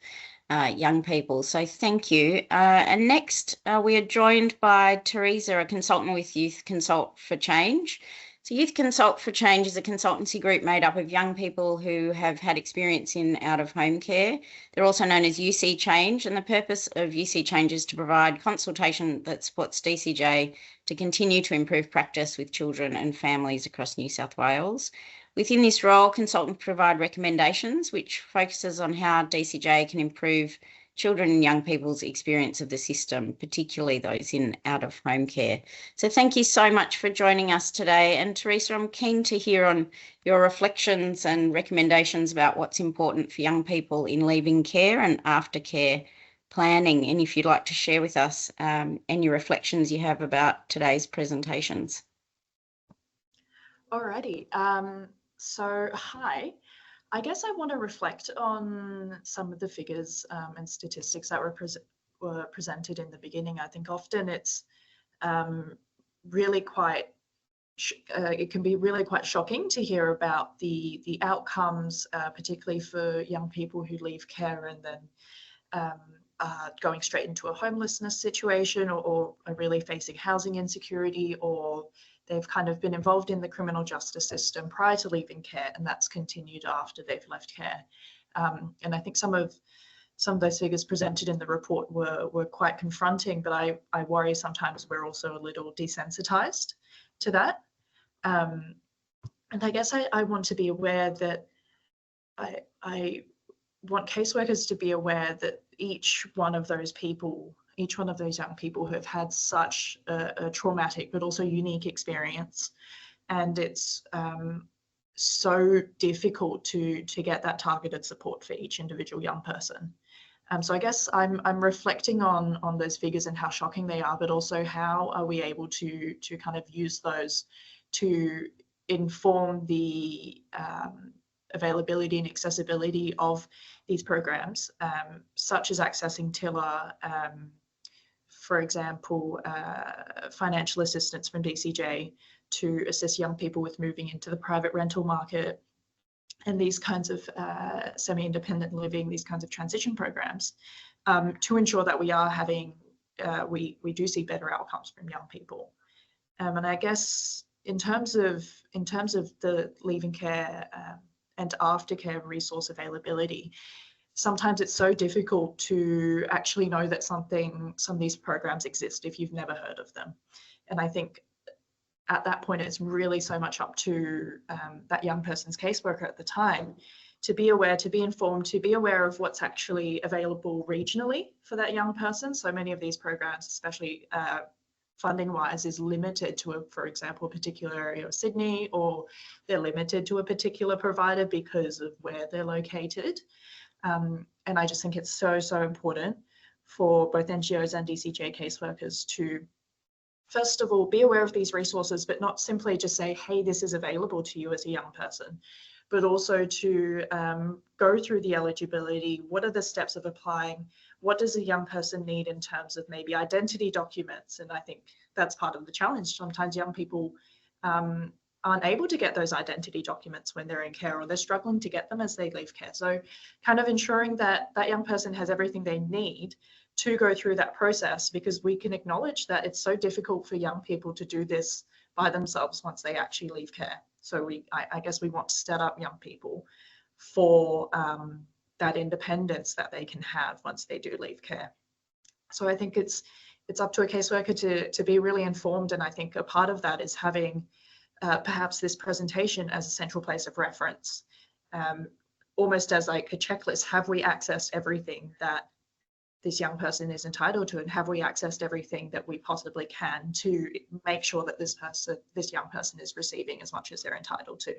young people. So thank you. And next, we are joined by Teresa, a consultant with Youth Consult for Change. So Youth Consult for Change is a consultancy group made up of young people who have had experience in out-of-home care. They're also known as UC Change, and the purpose of UC Change is to provide consultation that supports DCJ to continue to improve practice with children and families across New South Wales. Within this role, consultants provide recommendations which focuses on how DCJ can improve children and young people's experience of the system, particularly those in out-of-home care. So thank you so much for joining us today. And Teresa, I'm keen to hear on your reflections and recommendations about what's important for young people in leaving care and aftercare planning, and if you'd like to share with us any reflections you have about today's presentations. Alrighty. So hi. I guess I want to reflect on some of the figures and statistics that were presented in the beginning. I think often it's really quite it can be really quite shocking to hear about the outcomes, particularly for young people who leave care and then going straight into a homelessness situation, or are really facing housing insecurity, or they've kind of been involved in the criminal justice system prior to leaving care, and that's continued after they've left care. And I think some of those figures presented in the report were quite confronting, but I worry sometimes we're also a little desensitized to that. And I guess I want to be aware that I want caseworkers to be aware that each one of those young people who have had such a traumatic but also unique experience, and it's so difficult to get that targeted support for each individual young person. So I guess I'm reflecting on those figures and how shocking they are, but also how are we able to kind of use those to inform the availability and accessibility of these programs, such as accessing TILA, for example, financial assistance from DCJ to assist young people with moving into the private rental market, and these kinds of semi-independent living, these kinds of transition programs, to ensure that we are having, we do see better outcomes from young people. And I guess in terms of the leaving care and aftercare resource availability, sometimes it's so difficult to actually know that some of these programs exist if you've never heard of them. And I think at that point, it's really so much up to that young person's caseworker at the time to be aware, to be informed, to be aware of what's actually available regionally for that young person. So many of these programs, especially funding-wise, is limited to, for example, a particular area of Sydney, or they're limited to a particular provider because of where they're located. And I just think it's so important for both NGOs and DCJ caseworkers to, first of all, be aware of these resources, but not simply just say, hey, this is available to you as a young person, but also to go through the eligibility. What are the steps of applying? What does a young person need in terms of maybe identity documents? And I think that's part of the challenge. Sometimes young people aren't able to get those identity documents when they're in care, or they're struggling to get them as they leave care. So kind of ensuring that that young person has everything they need to go through that process, because we can acknowledge that it's so difficult for young people to do this by themselves once they actually leave care. So I guess we want to set up young people for that independence that they can have once they do leave care. So I think it's up to a caseworker to be really informed, and I think a part of that is having perhaps this presentation as a central place of reference, almost as like a checklist. Have we accessed everything that this young person is entitled to, and have we accessed everything that we possibly can to make sure that this young person is receiving as much as they're entitled to?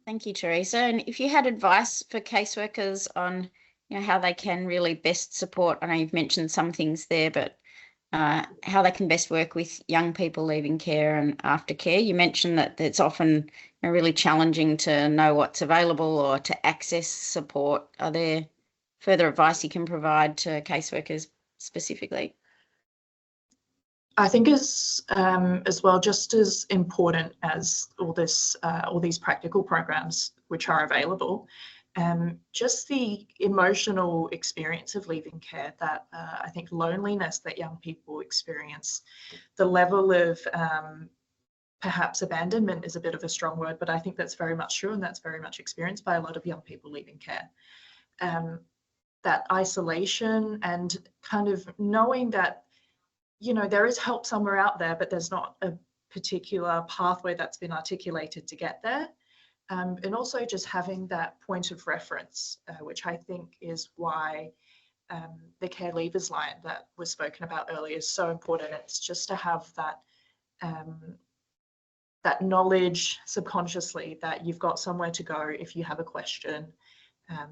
Thank you, Teresa. And if you had advice for caseworkers on, how they can really best support, I know you've mentioned some things there, but how they can best work with young people leaving care and aftercare. You mentioned that it's often really challenging to know what's available or to access support. Are there further advice you can provide to caseworkers specifically? I think as well, just as important as all these practical programs which are available, just the emotional experience of leaving care, that I think loneliness that young people experience, the level of perhaps abandonment is a bit of a strong word, but I think that's very much true, and that's very much experienced by a lot of young people leaving care. That isolation and kind of knowing that, there is help somewhere out there, but there's not a particular pathway that's been articulated to get there. And also just having that point of reference, which I think is why the care leavers line that was spoken about earlier is so important. It's just to have that that knowledge subconsciously that you've got somewhere to go if you have a question,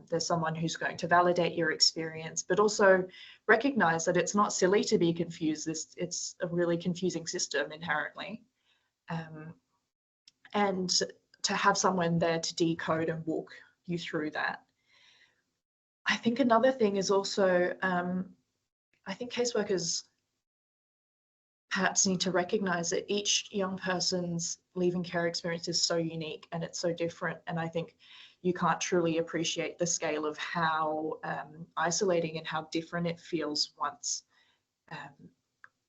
There's someone who's going to validate your experience, but also recognize that it's not silly to be confused. It's a really confusing system inherently. And to have someone there to decode and walk you through that. I think another thing is also, I think caseworkers perhaps need to recognize that each young person's leaving care experience is so unique and it's so different. And I think you can't truly appreciate the scale of how isolating and how different it feels once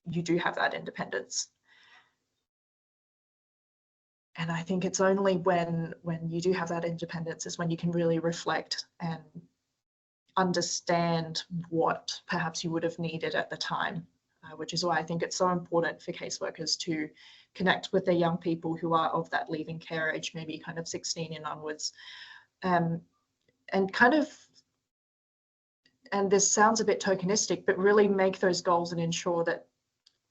you do have that independence. And I think it's only when you do have that independence is when you can really reflect and understand what perhaps you would have needed at the time, which is why I think it's so important for caseworkers to connect with the young people who are of that leaving care age, maybe kind of 16 and onwards. And this sounds a bit tokenistic, but really make those goals and ensure that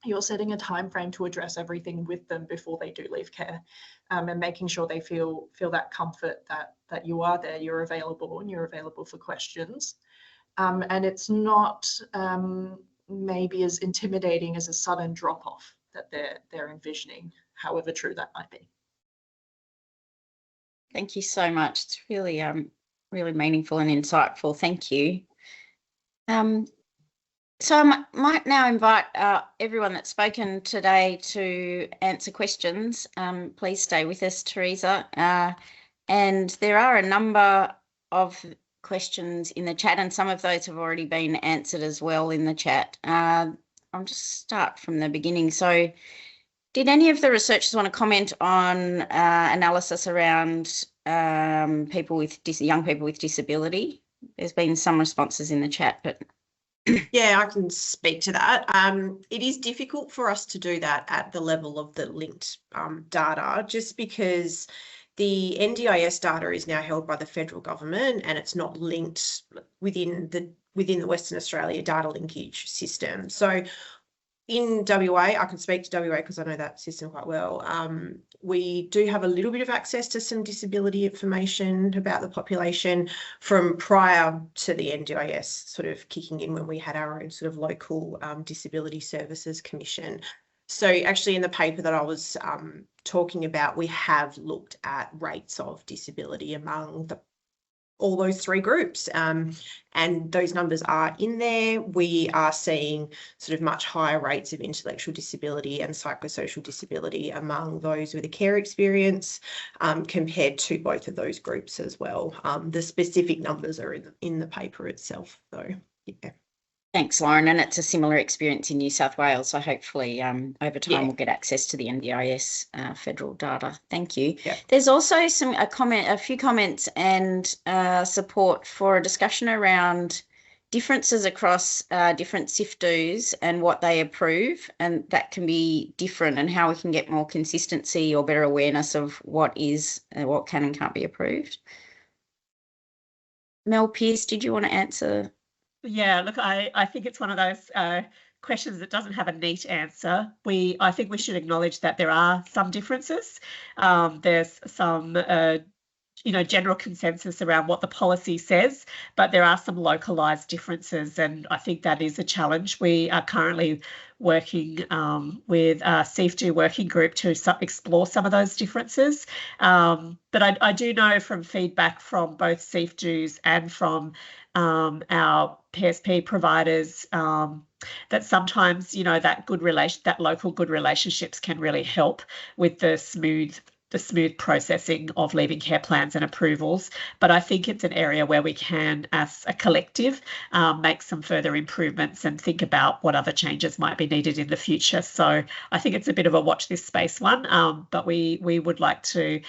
you're setting a time frame to address everything with them before they do leave care, and making sure they feel that comfort that you are there, you're available, and you're available for questions. And it's not maybe as intimidating as a sudden drop off that they're envisioning, however true that might be. Thank you so much. It's really really meaningful and insightful. Thank you. So I might now invite everyone that's spoken today to answer questions. Please stay with us, Teresa. And there are a number of questions in the chat, and some of those have already been answered as well in the chat. I'll just start from the beginning. So did any of the researchers want to comment on analysis around young people with disability? There's been some responses in the chat, but yeah, I can speak to that. It is difficult for us to do that at the level of the linked data, just because the NDIS data is now held by the federal government and it's not linked within the Western Australia data linkage system. So in WA, I can speak to WA because I know that system quite well. We do have a little bit of access to some disability information about the population from prior to the NDIS sort of kicking in, when we had our own sort of local disability services commission. So actually in the paper that I was talking about, we have looked at rates of disability among all those three groups, and those numbers are in there. We are seeing sort of much higher rates of intellectual disability and psychosocial disability among those with a care experience compared to both of those groups as well. The specific numbers are in the paper itself, though. Yeah. Thanks, Lauren. And it's a similar experience in New South Wales. So hopefully over time we'll get access to the NDIS federal data. Thank you. Yeah. There's also a few comments and support for a discussion around differences across different SIFDUs and what they approve, and that can be different, and how we can get more consistency or better awareness of what can and can't be approved. Mel Pearce, did you want to answer? Yeah, look, I think it's one of those questions that doesn't have a neat answer. I think we should acknowledge that there are some differences. There's some general consensus around what the policy says, but there are some localised differences, and I think that is a challenge. We are currently working with a CFDU working group to explore some of those differences. But I do know from feedback from both CFDUs and from our PSP providers that sometimes, that local good relationships can really help with the smooth processing of leaving care plans and approvals. But I think it's an area where we can, as a collective, make some further improvements and think about what other changes might be needed in the future. So I think it's a bit of a watch this space one, but we would like to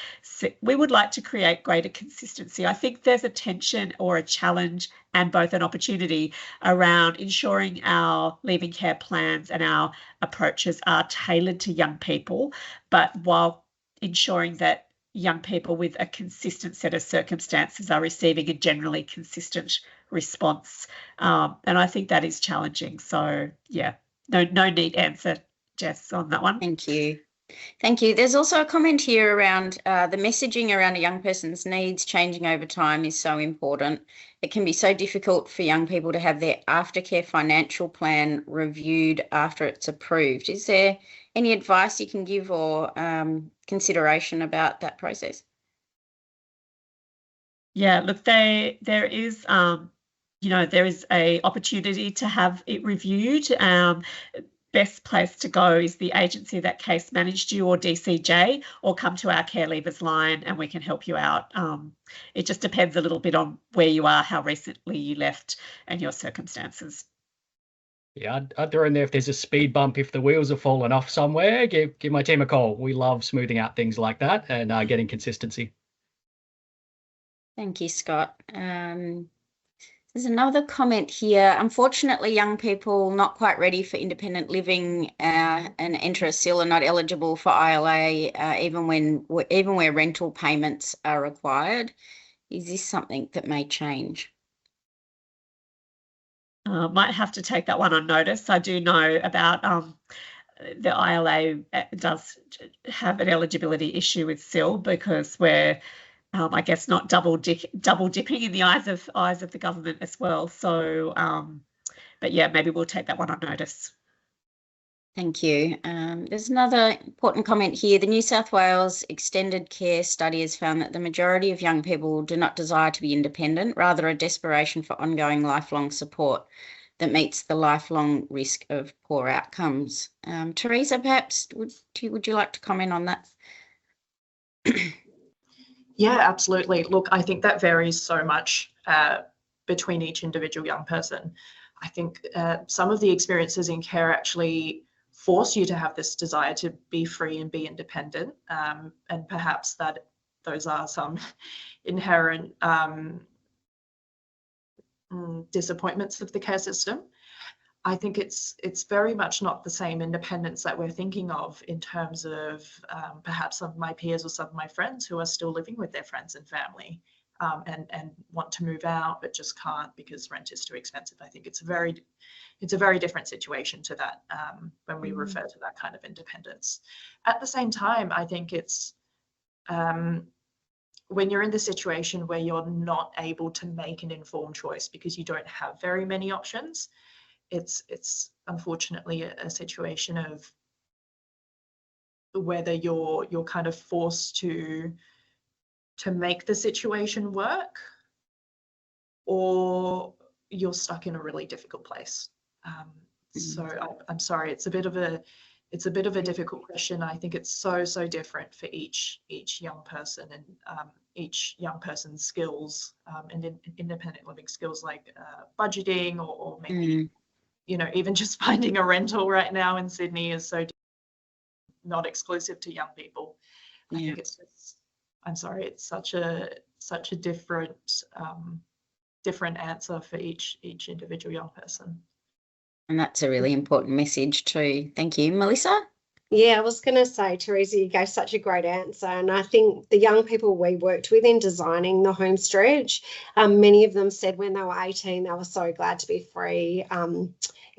create greater consistency. I think there's a tension or a challenge and both an opportunity around ensuring our leaving care plans and our approaches are tailored to young people, but while ensuring that young people with a consistent set of circumstances are receiving a generally consistent response. And I think that is challenging. So, yeah, no neat answer, Jess, on that one. Thank you. Thank you. There's also a comment here around the messaging around a young person's needs changing over time is so important. It can be so difficult for young people to have their aftercare financial plan reviewed after it's approved. Is there any advice you can give or consideration about that process? Yeah, look, there is there is a opportunity to have it reviewed. Best place to go is the agency that case managed you, or DCJ, or come to our care leavers line and we can help you out. It just depends a little bit on where you are, how recently you left, and your circumstances. Yeah, I'd throw in there, if there's a speed bump, if the wheels are falling off somewhere, give my team a call. We love smoothing out things like that and getting consistency. Thank you, Scott. There's another comment here. Unfortunately, young people not quite ready for independent living and enter a SIL are not eligible for ILA, even where rental payments are required. Is this something that may change? Might have to take that one on notice. I do know about the ILA does have an eligibility issue with SIL because we're I guess not double dipping in the eyes of the government as well. So, but yeah, maybe we'll take that one on notice. Thank you. There's another important comment here. The New South Wales Extended Care Study has found that the majority of young people do not desire to be independent, rather a desperation for ongoing lifelong support that meets the lifelong risk of poor outcomes. Teresa, perhaps would you like to comment on that? Yeah, absolutely. Look, I think that varies so much between each individual young person. I think some of the experiences in care actually force you to have this desire to be free and be independent, and perhaps that those are some inherent disappointments of the care system. I think it's very much not the same independence that we're thinking of in terms of perhaps some of my peers or some of my friends who are still living with their friends and family and want to move out but just can't because rent is too expensive. I think it's a very different situation to that when we refer to that kind of independence. At the same time, I think it's when you're in the situation where you're not able to make an informed choice because you don't have very many options, it's unfortunately a situation of whether you're kind of forced to make the situation work, or you're stuck in a really difficult place. So I'm sorry, it's a bit of a difficult question. I think it's so different for each young person and each young person's skills and independent living skills like budgeting or maybe even just finding a rental right now in Sydney is so not exclusive to young people. I think it's just, I'm sorry, it's such a different answer for each individual young person. And that's a really important message too. Thank you. Melissa? Yeah, I was going to say, Teresa, you gave such a great answer. And I think the young people we worked with in designing the home stretch, many of them said when they were 18, they were so glad to be free,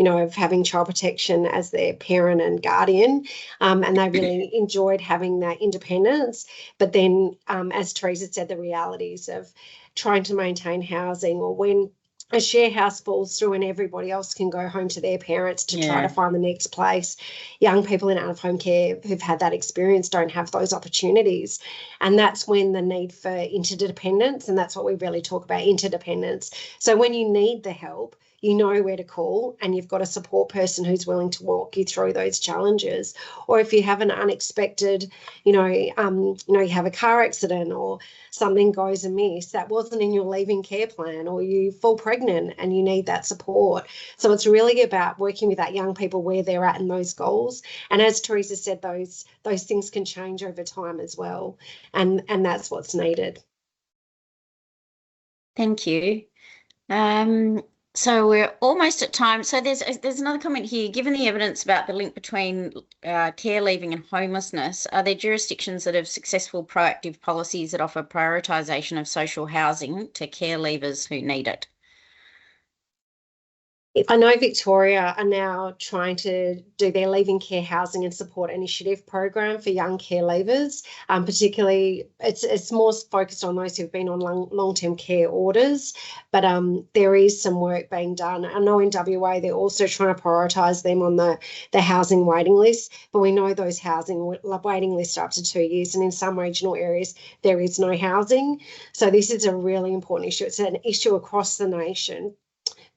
of having child protection as their parent and guardian. And they really enjoyed having that independence. But then, as Teresa said, the realities of trying to maintain housing, or when a share house falls through and everybody else can go home to their parents to try to find the next place. Young people in out-of-home care who've had that experience don't have those opportunities. And that's when the need for interdependence, and that's what we really talk about, interdependence. So when you need the help, you know where to call and you've got a support person who's willing to walk you through those challenges. Or if you have an unexpected, you have a car accident or something goes amiss that wasn't in your leaving care plan, or you fall pregnant and you need that support. So it's really about working with that young people where they're at in those goals. And as Teresa said, those things can change over time as well. And that's what's needed. Thank you. So we're almost at time. So there's another comment here. Given the evidence about the link between care leaving and homelessness, are there jurisdictions that have successful proactive policies that offer prioritisation of social housing to care leavers who need it? I know Victoria are now trying to do their leaving care housing and support initiative program for young care leavers. Particularly, it's more focused on those who've been on long-term care orders, but there is some work being done. I know in WA they're also trying to prioritise them on the housing waiting list, but we know those housing waiting lists are up to 2 years, and in some regional areas there is no housing. So this is a really important issue. It's an issue across the nation.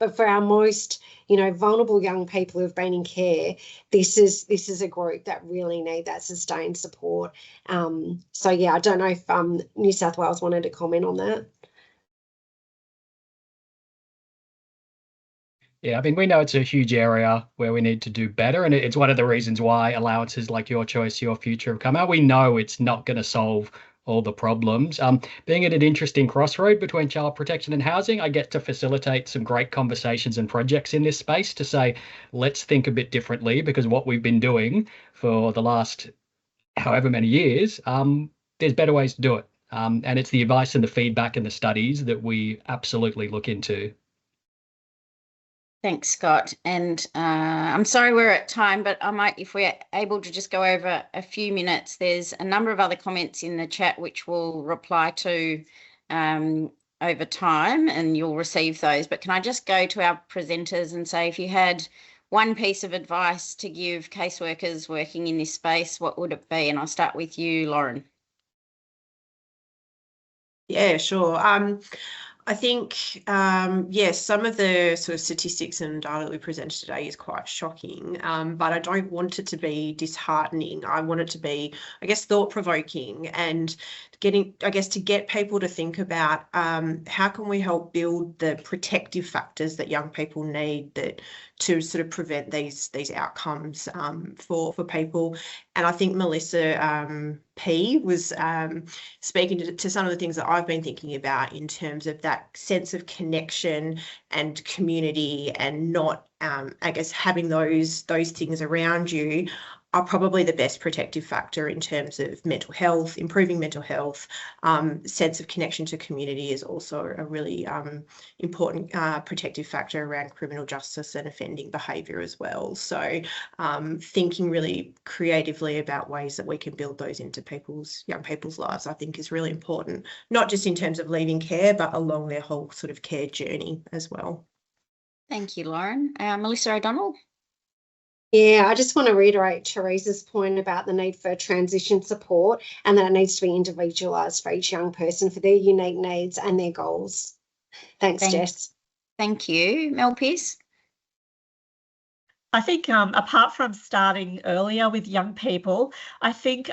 But for our most, vulnerable young people who've been in care, this is a group that really need that sustained support. So yeah, I don't know if New South Wales wanted to comment on that. Yeah, I mean, we know it's a huge area where we need to do better, and it's one of the reasons why allowances like Your Choice, Your Future have come out. We know it's not going to solve all the problems. Being at an interesting crossroad between child protection and housing, I get to facilitate some great conversations and projects in this space to say, let's think a bit differently, because what we've been doing for the last however many years, there's better ways to do it. And it's the advice and the feedback and the studies that we absolutely look into. Thanks, Scott. And I'm sorry we're at time, but I might, if we're able to just go over a few minutes, there's a number of other comments in the chat which we'll reply to over time, and you'll receive those. But can I just go to our presenters and say, if you had one piece of advice to give caseworkers working in this space, what would it be? And I'll start with you, Lauren. Yeah, sure. I think, yes, some of the sort of statistics and data that we presented today is quite shocking, but I don't want it to be disheartening. I want it to be, I guess, thought-provoking and to get people to think about how can we help build the protective factors that young people need to sort of prevent these outcomes for people. And I think Melissa P was speaking to some of the things that I've been thinking about in terms of that sense of connection and community, and not, I guess, having those things around you are probably the best protective factor in terms of mental health, improving mental health. Sense of connection to community is also a really important protective factor around criminal justice and offending behaviour as well. So thinking really creatively about ways that we can build those into young people's lives, I think, is really important, not just in terms of leaving care, but along their whole sort of care journey as well. Thank you, Lauren. Melissa O'Donnell. Yeah, I just want to reiterate Teresa's point about the need for transition support, and that it needs to be individualised for each young person for their unique needs and their goals. Thanks, Jess. Thank you. Mel Pearce. I think apart from starting earlier with young people, I think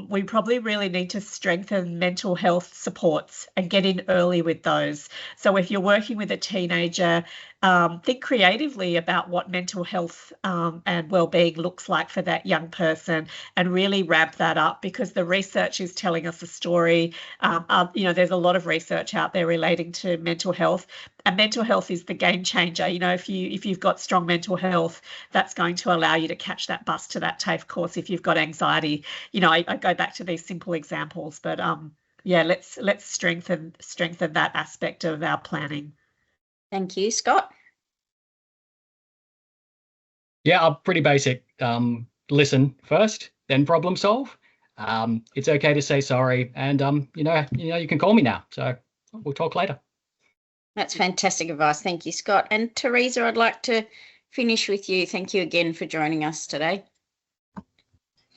we probably really need to strengthen mental health supports and get in early with those. So if you're working with a teenager, think creatively about what mental health and well-being looks like for that young person, and really ramp that up, because the research is telling us a story. There's a lot of research out there relating to mental health, and mental health is the game changer. If you've got strong mental health, that's going to allow you to catch that bus to that TAFE course. If you've got anxiety, I go back to these simple examples, but let's strengthen that aspect of our planning. Thank you, Scott. Yeah, pretty basic. Listen first, then problem solve. It's okay to say sorry, and you can call me now. So we'll talk later. That's fantastic advice. Thank you, Scott. And Teresa, I'd like to finish with you. Thank you again for joining us today.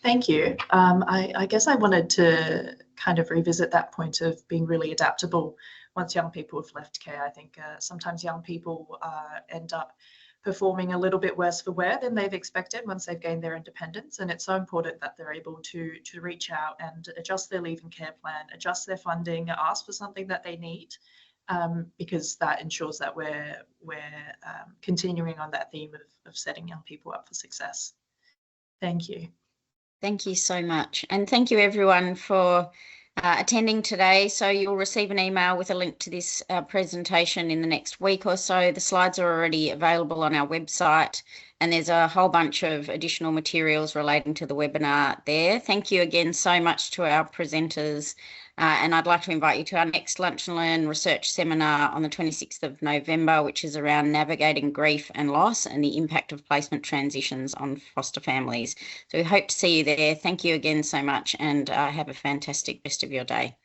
Thank you. I guess I wanted to kind of revisit that point of being really adaptable once young people have left care. I think sometimes young people end up performing a little bit worse for wear than they've expected once they've gained their independence, and it's so important that they're able to reach out and adjust their leave and care plan, adjust their funding, ask for something that they need, because that ensures that we're continuing on that theme of setting young people up for success. Thank you. Thank you so much. And thank you everyone for attending today. So you'll receive an email with a link to this presentation in the next week or so. The slides are already available on our website. And there's a whole bunch of additional materials relating to the webinar there. Thank you again so much to our presenters. And I'd like to invite you to our next Lunch and Learn research seminar on the 26th of November, which is around navigating grief and loss and the impact of placement transitions on foster families. So we hope to see you there. Thank you again so much, and have a fantastic rest of your day.